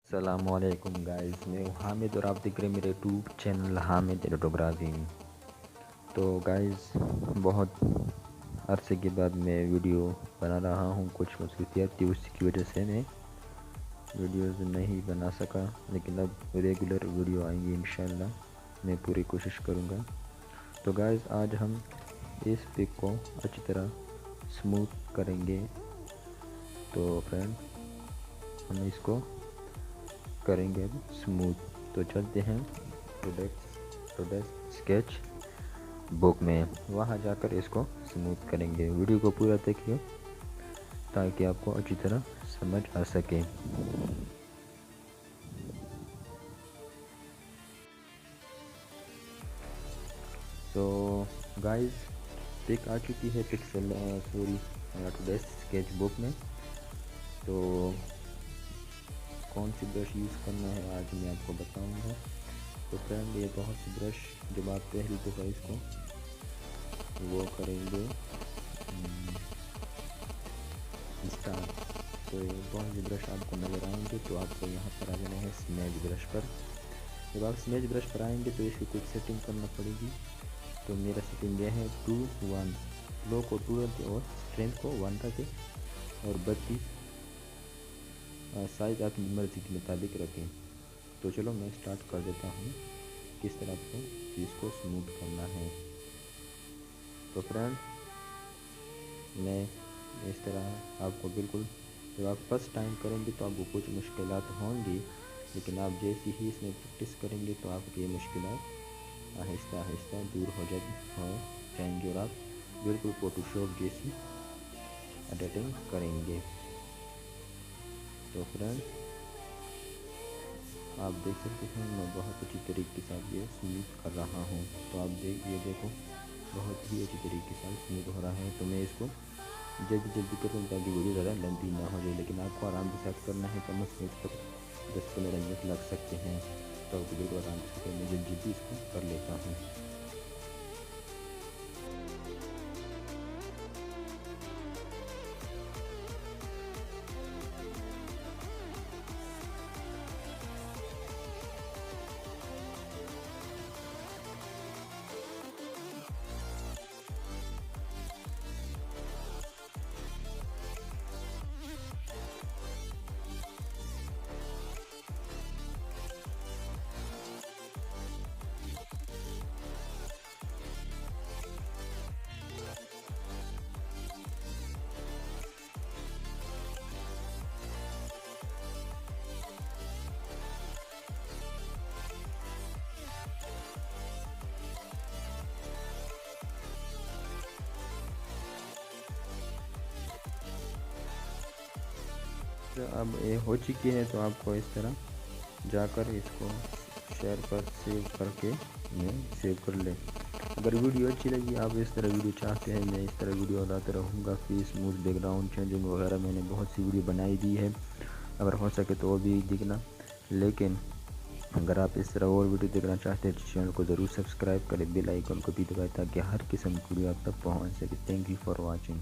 अस्सलामुअलैकुम गाइस, मैं हूँ हामिद और आप देख रहे हैं मेरे यूट्यूब चैनल हामिद एडिटोग्राफी। तो गाइस, बहुत अरसे के बाद मैं वीडियो बना रहा हूँ। कुछ मसरूफियत थी, उसकी वजह से मैं वीडियोस नहीं बना सका, लेकिन अब रेगुलर वीडियो आएंगी इंशाल्लाह। मैं पूरी कोशिश करूँगा। तो गाइस, आज हम इस पिक को अच्छी तरह स्मूथ करेंगे। तो फ्रेंड, हम इसको करेंगे अब स्मूथ। तो चलते हैं प्रोडक्ट स्केच बुक में, वहाँ जाकर इसको स्मूथ करेंगे। वीडियो को पूरा देखिए ताकि आपको अच्छी तरह समझ आ सके। तो गाइस, पिक आ चुकी है प्रोडक्ट स्केच बुक में। तो कौन सी ब्रश यूज़ करना है आज मैं आपको बताऊंगा। तो फ्रेंड, ये बहुत सी ब्रश, जब आप पहली दफ़ा इसको वो करेंगे स्टार्ट, तो ये बहुत सी ब्रश आपको नज़र आएंगे। तो आपको यहाँ पर आ जाना है स्मेज ब्रश पर। जब आप स्मेज ब्रश पर आएंगे तो इसकी कुछ सेटिंग करना पड़ेगी। तो मेरा सेटिंग यह है 2-1, लो को 2 रखें और स्ट्रेंथ को 1 रखें और 32 साइज़ अपनी मर्ज़ी के मुताबिक रखें। तो चलो मैं स्टार्ट कर देता हूँ किस तरह आपको इसको स्मूथ करना है। तो फ्रेंड, मैं इस तरह आपको बिल्कुल, जब आप फर्स्ट टाइम करेंगे तो आपको कुछ मुश्किलात होंगी, लेकिन आप जैसे ही इसमें प्रैक्टिस करेंगे तो आपकी ये मुश्किलात आहिस्ता आहिस्ता दूर हो जाएंगी और आप बिल्कुल फोटोशॉप जैसी एडिटिंग करेंगे। तो फ्रेंड, आप देख सकते हैं मैं बहुत अच्छी तरीके से ये स्मूथ कर रहा हूँ। तो आप देखो बहुत ही अच्छी तरीके से स्मूथ हो रहा है। तो मैं इसको जल्दी करूँ ताकि वीडियो ज़्यादा लेंथी ना हो जाए, लेकिन आपको आराम से सेट करना है। कम से कम 10-15 मिनट लग सकते हैं। तो वीडियो को आराम से मैं जल्दी इसको कर लेता हूँ। अब ये हो चुकी है, तो आपको इस तरह जाकर इसको शेयर पर सेव करके मैं सेव कर ले। अगर वीडियो अच्छी लगी, आप इस तरह वीडियो चाहते हैं, मैं इस तरह वीडियो लाते रहूँगा। फेसमूथ बैकग्राउंड चेंजिंग वगैरह मैंने बहुत सी वीडियो बनाई दी है, अगर हो सके तो वो भी देखना। लेकिन अगर आप इस तरह और वीडियो देखना चाहते हैं तो चैनल को ज़रूर सब्सक्राइब करें, बेल आइकन को भी दबाएं ताकि हर किस्म की वीडियो आप तक पहुँच सके। Thank you for watching.